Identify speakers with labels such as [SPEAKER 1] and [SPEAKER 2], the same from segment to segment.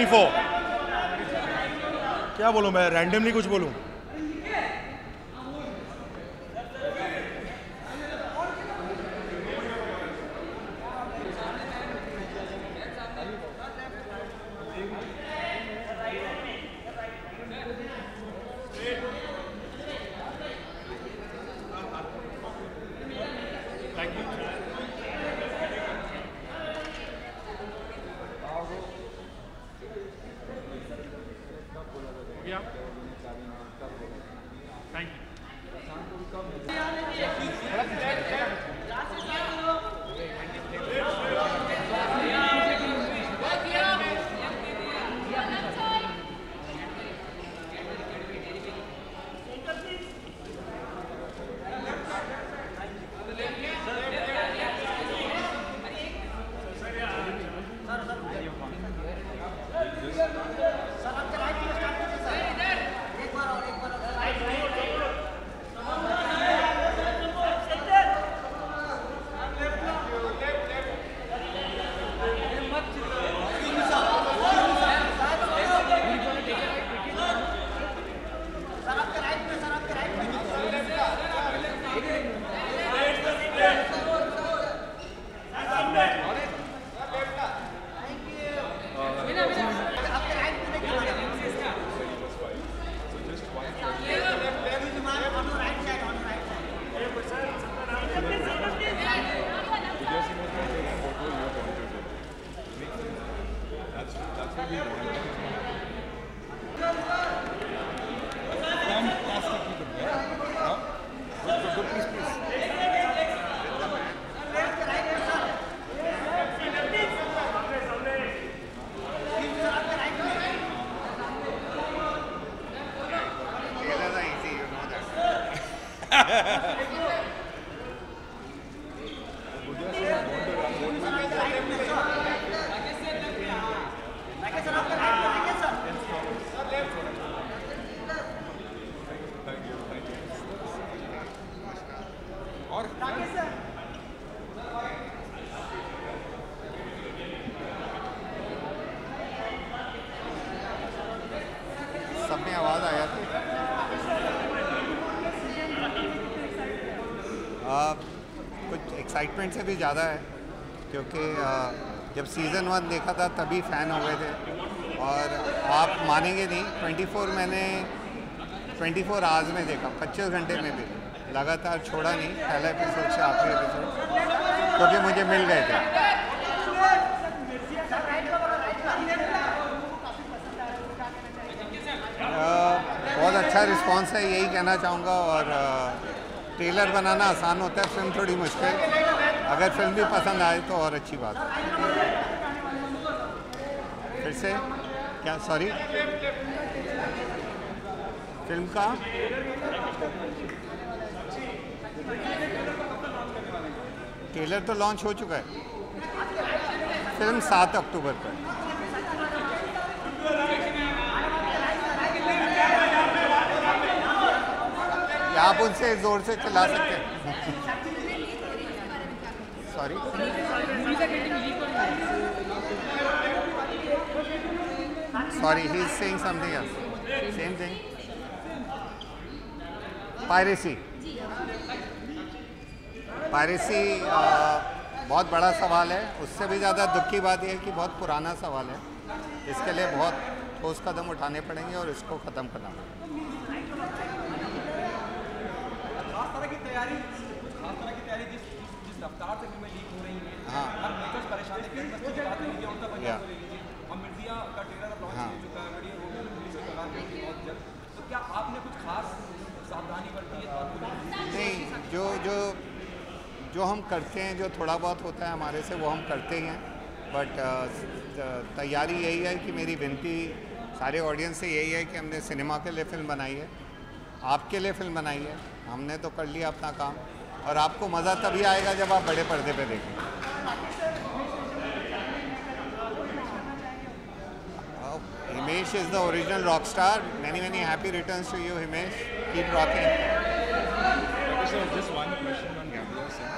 [SPEAKER 1] 24। क्या बोलूँ मैं, रैंडमली कुछ बोलूँ?
[SPEAKER 2] सब में आवाज़ आया थी। कुछ एक्साइटमेंट से भी ज़्यादा है क्योंकि जब सीज़न 1 देखा था तभी फ़ैन हो गए थे और आप मानेंगे नहीं 24 मैंने 24 आवर्स में देखा, 25 घंटे में भी लगातार छोड़ा नहीं, पहला एपिसोड से आखिरी एपिसोड, क्योंकि मुझे मिल गए थे। बहुत अच्छा रिस्पांस है, यही कहना चाहूँगा। और ट्रेलर बनाना आसान होता है, फिल्म थोड़ी मुश्किल। अगर फिल्म भी पसंद आए तो और अच्छी बात है। फिर से क्या, सॉरी, फिल्म का ट्रेलर तो लॉन्च हो चुका है, फिल्म 7 अक्टूबर पर। आप उनसे जोर से चला सकते हैं। Sorry, sorry, he is saying something else. Same thing. Piracy बहुत बड़ा सवाल है। उससे भी ज़्यादा दुख की बात यह है कि बहुत पुराना सवाल है। इसके लिए बहुत ठोस कदम उठाने पड़ेंगे और इसको ख़त्म करना पड़ेगा।
[SPEAKER 3] जिस रफ्तार से फिल्में लीक हो रही हैं,
[SPEAKER 2] हाँ,
[SPEAKER 3] हर मेकर्स परेशान है कि बात नहीं उनका बजा ले लीजिए। हम मिर्जिया का ट्रेलर अब लॉन्च हो चुका है, बड़ी वो भी रिलीज के दौरान बहुत जल्द। तो क्या आपने कुछ खास सावधानी बरती है?
[SPEAKER 2] नहीं, जो हम करते हैं, जो थोड़ा बहुत होता है हमारे से, वो हम करते ही हैं। बट तैयारी यही है कि मेरी विनती सारे ऑडियंस से यही है कि हमने सिनेमा के लिए फ़िल्म बनाई है, आपके लिए फ़िल्म बनाई है, हमने तो कर लिया अपना काम। और आपको मज़ा तभी आएगा जब आप बड़े पर्दे पे देखें। Himesh is the original rock star. Many happy returns to you, Himesh. Keep rocking.
[SPEAKER 4] Okay, so just one question on Budya Singh.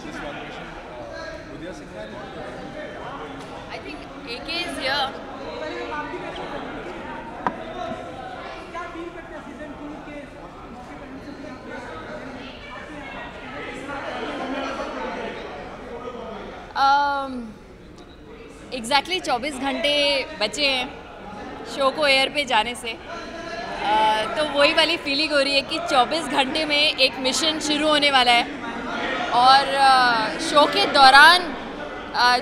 [SPEAKER 4] Just one question. Budya Singh has not.
[SPEAKER 5] I think AK is here.
[SPEAKER 1] Exactly 24 घंटे बचे हैं show को air पे जाने से, तो वही वाली फीलिंग हो रही है कि 24 घंटे में एक मिशन शुरू होने वाला है और शो के दौरान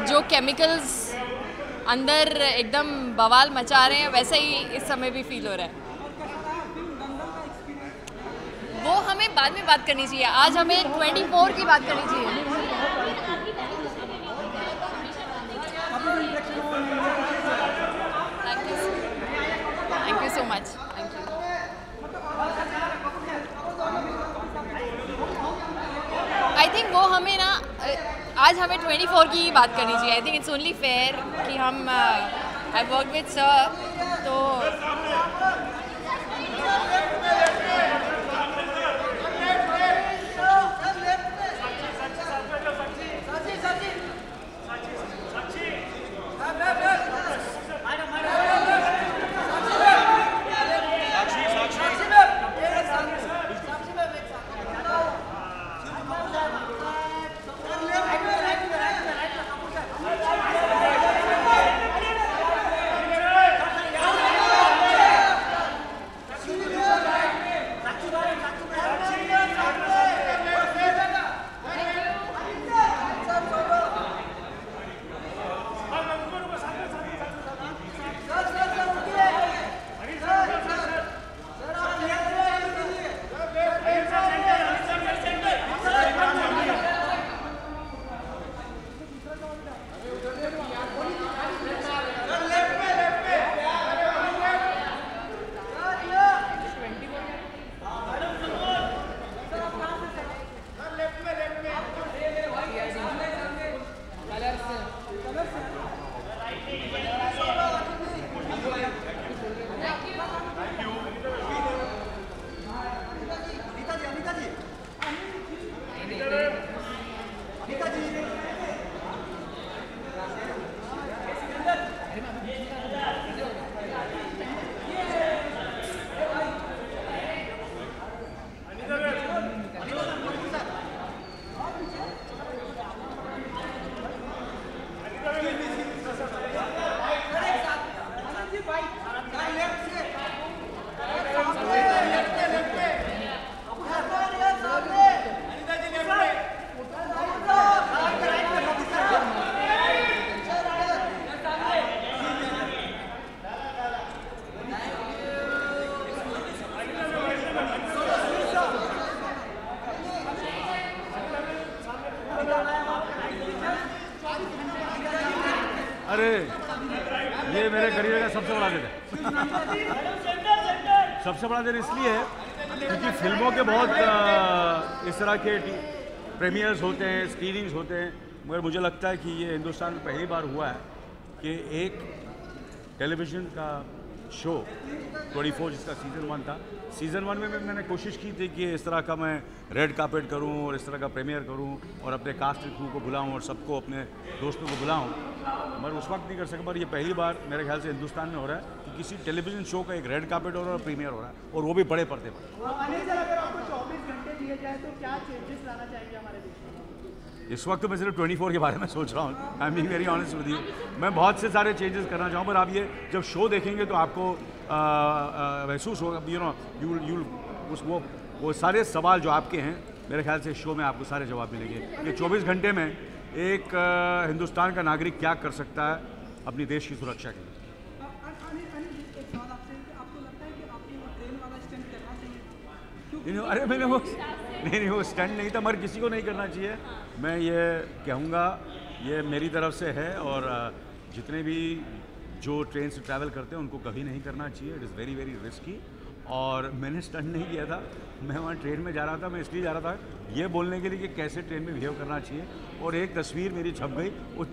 [SPEAKER 1] जो केमिकल्स अंदर एकदम बवाल मचा रहे हैं वैसा ही इस समय भी फील हो रहा है। वो हमें बाद में बात करनी चाहिए, आज हमें 24 की बात करनी चाहिए। Thank you so much. Thank you. I think वो हमें ना आज हमें 24 की बात करनी चाहिए। आई थिंक इट्स ओनली फेयर कि हम आई वर्क विद सर, तो
[SPEAKER 5] अरे ये मेरे करियर का सबसे बड़ा दिन है। सबसे बड़ा दिन इसलिए है क्योंकि फिल्मों के बहुत इस तरह के प्रीमियर्स होते हैं, स्क्रीनिंग्स होते हैं, मगर मुझे लगता है कि ये हिंदुस्तान में पहली बार हुआ है कि एक टेलीविज़न का शो 24 जिसका सीज़न 1 था, सीज़न 1 में मैंने कोशिश की थी कि इस तरह का मैं रेड कार्पेट करूं और इस तरह का प्रीमियर करूं और अपने कास्ट एंड क्रू को बुलाऊं और सबको अपने दोस्तों को बुलाऊं, मगर उस वक्त नहीं कर सका। पर ये पहली बार मेरे ख्याल से हिंदुस्तान में हो रहा है कि किसी टेलीविज़न शो का एक रेड कार्पेट हो रहा है और प्रीमियर हो रहा है, और वो भी बड़े पर्दे पर।
[SPEAKER 6] अगर आपको 24 घंटे दिए जाए तो क्या चेंजेस लाना चाहेंगे हमारे देश में?
[SPEAKER 5] इस वक्त तो मैं सिर्फ 24 के बारे में सोच रहा हूँ। I am being very honest with you. मैं बहुत से सारे चेंजेस करना चाहूँ, पर आप ये जब शो देखेंगे तो आपको महसूस होगा, यू नो, यू वो सारे सवाल जो आपके हैं, मेरे ख्याल से शो में आपको सारे जवाब मिलेंगे कि 24 घंटे में एक हिंदुस्तान का नागरिक क्या कर सकता है अपनी देश की सुरक्षा के लिए। अरे मैंने वो नहीं वो स्टंट नहीं था, मगर किसी को नहीं करना चाहिए। मैं ये कहूँगा, ये मेरी तरफ से है, और जितने भी जो ट्रेन से ट्रैवल करते हैं उनको कभी नहीं करना चाहिए। It is very very risky. और मैंने स्टंट नहीं किया था, मैं वहाँ ट्रेन में जा रहा था। मैं इसलिए जा रहा था ये बोलने के लिए कि कैसे ट्रेन में बिहेव करना चाहिए, और एक तस्वीर मेरी छप गई, वो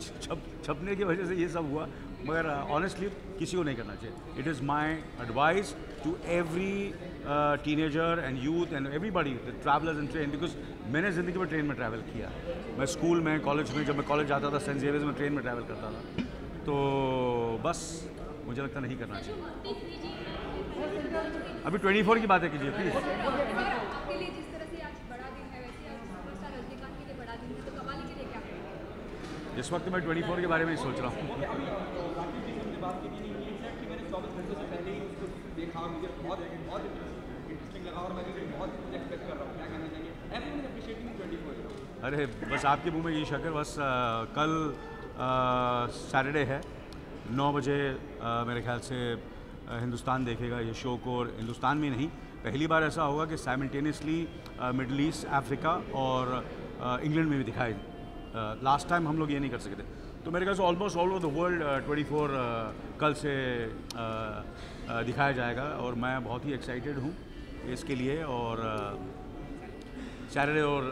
[SPEAKER 5] छपने की वजह से ये सब हुआ, मगर ऑनेस्टली किसी को नहीं करना चाहिए। It is my advice to every teenager and youth and everybody travellers in train, because मैंने ज़िंदगी में ट्रेन में ट्रैवल किया। मैं स्कूल में, कॉलेज में, जब मैं कॉलेज जाता था सेंट जेवियर्स में, ट्रेन में ट्रैवल करता था। तो बस मुझे लगता नहीं करना चाहिए। अभी 24 की बातें कीजिए प्लीज़।
[SPEAKER 7] आपके लिए जिस तरह से आज बड़ा दिन है, वैसे आज सुपरस्टार रजनीकांत के लिए बड़ा दिन है, तो कव्वाली के लिए क्या?
[SPEAKER 5] इस वक्त मैं 24 के बारे में ही सोच रहा हूँ।
[SPEAKER 3] राकेश जी से हमने बात की थी, he said कि मैंने 24 घंटों से पहले ही उसको देखा, मुझे बहुत इंटरेस्टिंग लगा और मैं भी बहुत एक्सपेक्ट कर रहा हूँ। क्या कहना चाहेंगे? Everyone is appreciating 24।
[SPEAKER 5] अरे बस आपके मुंह में ये शक्कर, बस कल सैटरडे है, 9 बजे मेरे ख्याल से हिंदुस्तान देखेगा ये शो को, और हिंदुस्तान में नहीं, पहली बार ऐसा होगा कि साइमल्टेनियसली मिडल ईस्ट, अफ्रीका और इंग्लैंड में भी दिखाए। लास्ट टाइम हम लोग ये नहीं कर सके थे, तो मेरे ख्याल से almost all over the world 24 कल से दिखाया जाएगा, और मैं बहुत ही एक्साइटेड हूँ इसके लिए। और सैटरडे और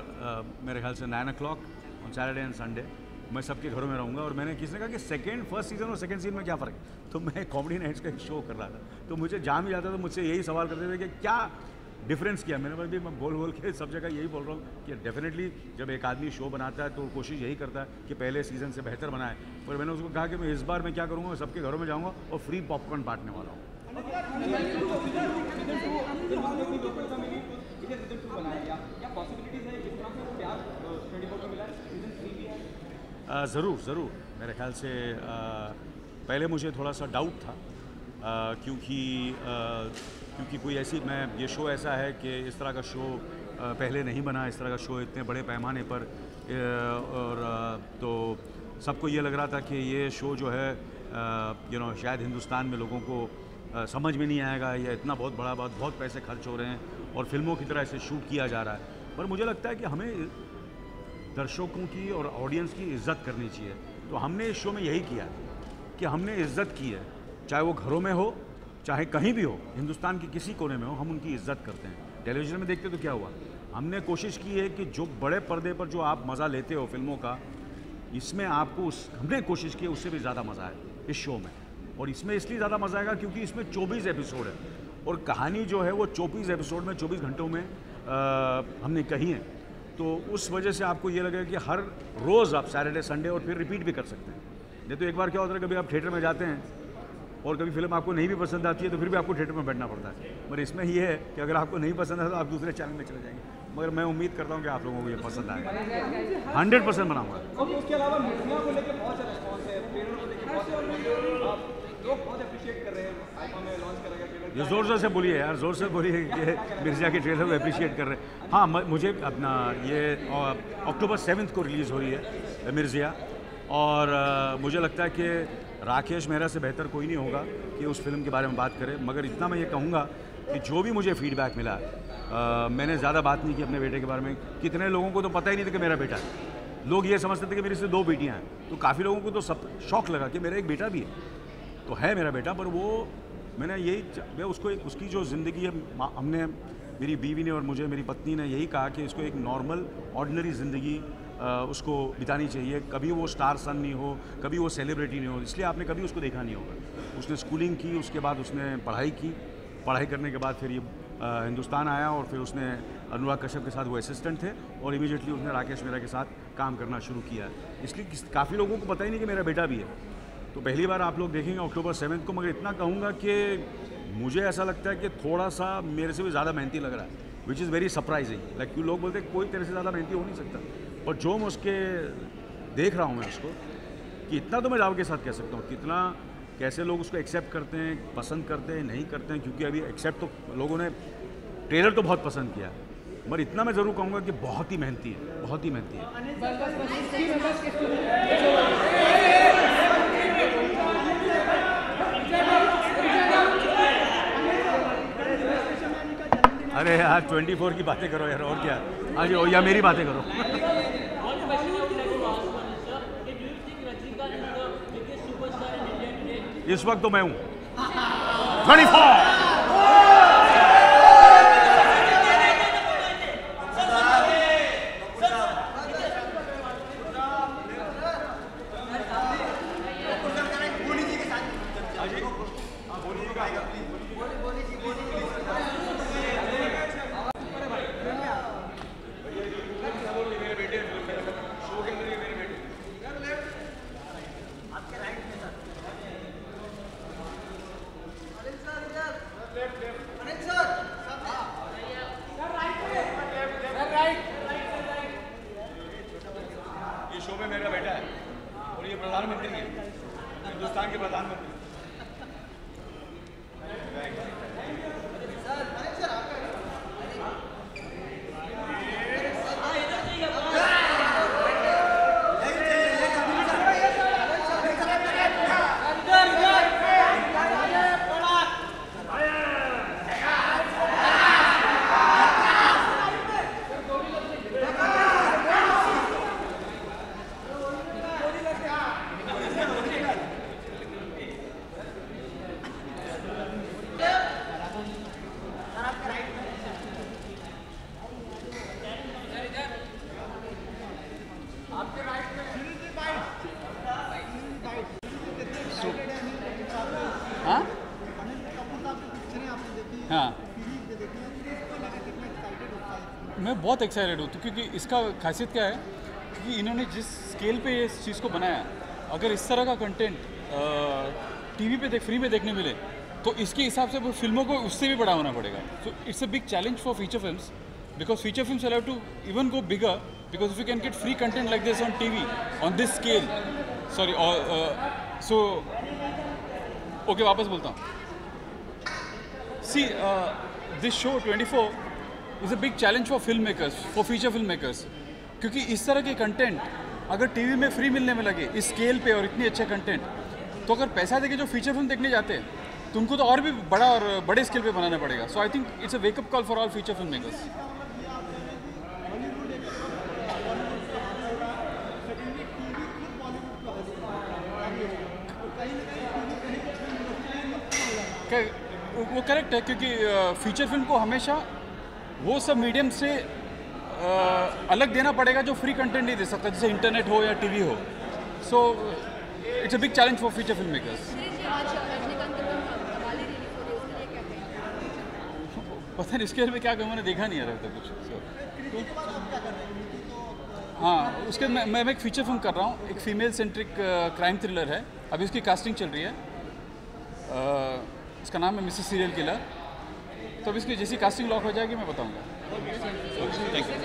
[SPEAKER 5] मेरे ख्याल से 9 o'clock on Saturday and Sunday मैं सबके घरों में रहूँगा। और मैंने किसी ने कहा कि फर्स्ट सीज़न और सेकंड सीज़न में क्या फ़र्क है, तो मैं कॉमेडी नाइट्स का एक शो कर रहा था, तो मुझे जाम ही जाता तो मुझसे यही सवाल करते थे कि क्या डिफरेंस किया। मैंने भी मैं बोल के सब जगह यही बोल रहा हूँ कि डेफिनेटली जब एक आदमी शो बनाता है तो कोशिश यही करता है कि पहले सीज़न से बेहतर बनाए। पर मैंने उसको कहा कि मैं इस बार मैं क्या करूँगा, मैं सबके घरों में जाऊँगा और फ्री पॉपकॉर्न बांटने वाला हूँ। ज़रूर मेरे ख्याल से पहले मुझे थोड़ा सा डाउट था, क्योंकि कोई ऐसी ये शो ऐसा है कि इस तरह का शो पहले नहीं बना, इस तरह का शो इतने बड़े पैमाने पर, और तो सबको ये लग रहा था कि ये शो जो है शायद हिंदुस्तान में लोगों को समझ में नहीं आएगा, या इतना बहुत बड़ा बहुत पैसे खर्च हो रहे हैं और फिल्मों की तरह इसे शूट किया जा रहा है। पर मुझे लगता है कि हमें दर्शकों की और ऑडियंस की इज़्ज़त करनी चाहिए, तो हमने इस शो में यही किया कि हमने इज़्ज़त की है, चाहे वो घरों में हो चाहे कहीं भी हो, हिंदुस्तान के किसी कोने में हो, हम उनकी इज़्ज़त करते हैं। टेलीविज़न में देखते तो क्या हुआ, हमने कोशिश की है कि जो बड़े पर्दे पर जो आप मज़ा लेते हो फिल्मों का, इसमें आपको हमने कोशिश की उससे भी ज़्यादा मज़ा है इस शो में। और इसमें इसलिए ज़्यादा मज़ा आएगा क्योंकि इसमें 24 एपिसोड है, और कहानी जो है वो 24 एपिसोड में 24 घंटों में हमने कही है, तो उस वजह से आपको ये लगेगा कि हर रोज़ आप सैटरडे संडे और फिर रिपीट भी कर सकते हैं। नहीं तो एक बार क्या होता है, कभी आप थिएटर में जाते हैं और कभी फिल्म आपको नहीं भी पसंद आती है तो फिर भी आपको थिएटर में बैठना पड़ता है। पर इसमें ये है कि अगर आपको नहीं पसंद है तो आप दूसरे चैनल में चले जाएंगे, मगर मैं उम्मीद करता हूँ कि आप लोगों को ये पसंद आएगा, 100% बनाऊँगा।
[SPEAKER 3] उसके अलावा मिर्जिया को लेकर बहुत अच्छा रिस्पॉन्स है, ट्रेलर को लेकर बहुत लोग बहुत अप्रिशिएट कर रहे हैं, आईफा में लॉन्च करेगा ट्रेलर।
[SPEAKER 5] ये ज़ोर से बोलिए यार, ज़ोर से बोलिए कि मिर्ज़ा के ट्रेलर को अप्रिशिएट कर रहे हैं। हाँ, मुझे अपना ये अक्टूबर 7 को रिलीज़ हो रही है मिर्ज़ा, और मुझे लगता है कि राकेश मेहरा से बेहतर कोई नहीं होगा कि उस फिल्म के बारे में बात करे। मगर इतना मैं ये कहूँगा कि जो भी मुझे फीडबैक मिला, मैंने ज़्यादा बात नहीं की अपने बेटे के बारे में। कितने लोगों को तो पता ही नहीं था कि मेरा बेटा है, लोग ये समझते थे कि मेरे से 2 बेटियाँ हैं, तो काफ़ी लोगों को तो सब शौक लगा कि मेरा एक बेटा भी है। तो है मेरा बेटा, पर वो मैंने मैं उसको उसकी जो ज़िंदगी है, हमने मेरी बीवी ने और मुझे मेरी पत्नी ने यही कहा कि इसको एक नॉर्मल ऑर्डिनरी ज़िंदगी उसको बितानी चाहिए। कभी वो स्टार सन नहीं हो, कभी वो सेलिब्रिटी नहीं हो, इसलिए आपने कभी उसको देखा नहीं होगा। उसने स्कूलिंग की, उसके बाद उसने पढ़ाई की, पढ़ाई करने के बाद फिर ये हिंदुस्तान आया, और फिर उसने अनुराग कश्यप के साथ वो असिस्टेंट थे, और इमीडिएटली उसने राकेश मेहरा के साथ काम करना शुरू किया। इसलिए काफ़ी लोगों को पता ही नहीं कि मेरा बेटा भी है। तो पहली बार आप लोग देखेंगे अक्टूबर 7 को। मगर इतना कहूँगा कि मुझे ऐसा लगता है कि थोड़ा सा मेरे से भी ज़्यादा मेहनती लग रहा है, which is very surprising. Like लोग बोलते हैं कोई तेरे से ज़्यादा मेहनती हो नहीं सकता, और जो मैं उसके देख रहा हूँ मैं उसको, कि इतना तो मैं दाव के साथ कह सकता हूँ, कितना कैसे लोग उसको एक्सेप्ट करते हैं, पसंद करते हैं, नहीं करते हैं। क्योंकि अभी एक्सेप्ट तो लोगों ने ट्रेलर तो बहुत पसंद किया है, मगर इतना मैं ज़रूर कहूँगा कि बहुत ही मेहनती है, बहुत ही मेहनती है। अरे यार 24 की बातें करो यार, और क्या, आज या मेरी बातें करो। इस वक्त तो मैं हूँ 24।
[SPEAKER 7] हाँ, मैं बहुत एक्साइटेड हूँ क्योंकि इसका खासियत क्या है कि इन्होंने जिस स्केल पे इस चीज़ को बनाया, अगर इस तरह का कंटेंट टीवी पे फ्री में देखने मिले तो इसके हिसाब से फिल्मों को उससे भी बड़ा होना पड़ेगा. So it's a big challenge for feature films because feature films allow to even go bigger because if you can get free content like this on TV on this scale, sorry, so okay, वापस बोलता हूँ. See, this show 24 is a big challenge for filmmakers, for feature filmmakers, क्योंकि इस तरह के content अगर TV में free मिलने में लगे इस स्केल पे और इतनी अच्छे कंटेंट, तो अगर पैसा देके जो फीचर फिल्म देखने जाते हैं तो उनको तो और भी बड़ा और बड़े स्केल पे बनाना पड़ेगा. So I think it's a wake up call for all feature film makers. वो करेक्ट है क्योंकि फीचर फिल्म को हमेशा वो सब मीडियम से अलग देना पड़ेगा जो फ्री कंटेंट नहीं दे सकता, जैसे इंटरनेट हो या टीवी हो. So it's a big challenge for feature film makers. पता नहीं इसके में क्या कहूँ, मैंने देखा नहीं है अभी तक कुछ. हाँ, उसके मैं एक फीचर फिल्म कर रहा हूँ, एक फीमेल सेंट्रिक क्राइम थ्रिलर है. अभी उसकी कास्टिंग चल रही है. इसका नाम है मिसेस सीरियल किलर. तो अब इसकी जैसी कास्टिंग लॉक हो जाएगी मैं बताऊँगा. Thank you.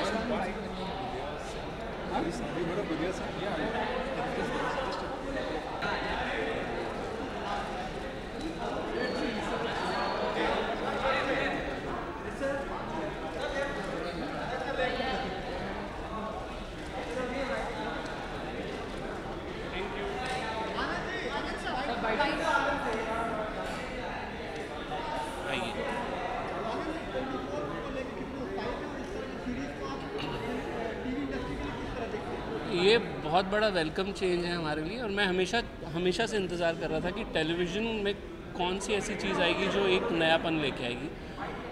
[SPEAKER 8] ये बहुत बड़ा वेलकम चेंज है हमारे लिए और मैं हमेशा से इंतज़ार कर रहा था कि टेलीविज़न में कौन सी ऐसी चीज़ आएगी जो एक नयापन लेके आएगी,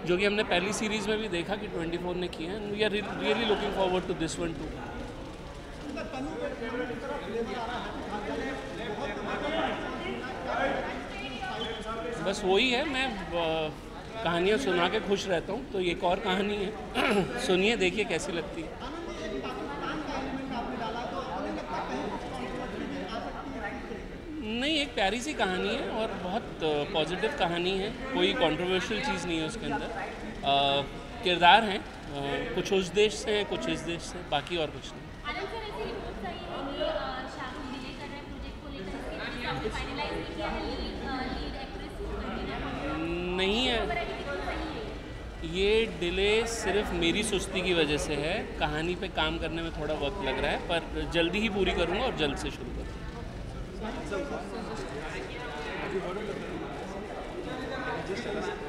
[SPEAKER 8] जो कि हमने पहली सीरीज़ में भी देखा कि 24 ने किया है. We are really looking forward to this one too. बस वही है, मैं कहानियाँ सुना के खुश रहता हूँ, तो ये एक और कहानी है. सुनिए, देखिए कैसी लगती है. नहीं, एक प्यारी सी कहानी है और बहुत पॉजिटिव कहानी है. कोई कंट्रोवर्शियल चीज़ नहीं है उसके अंदर. किरदार हैं, कुछ उस देश से हैं, कुछ इस देश से, बाकी और कुछ नहीं. नहीं है, ये डिले सिर्फ मेरी सुस्ती की वजह से है. कहानी पे काम करने में थोड़ा वक्त लग रहा है, पर जल्दी ही पूरी करूँगा और जल्द से शुरू करूँगा.
[SPEAKER 3] Just tell us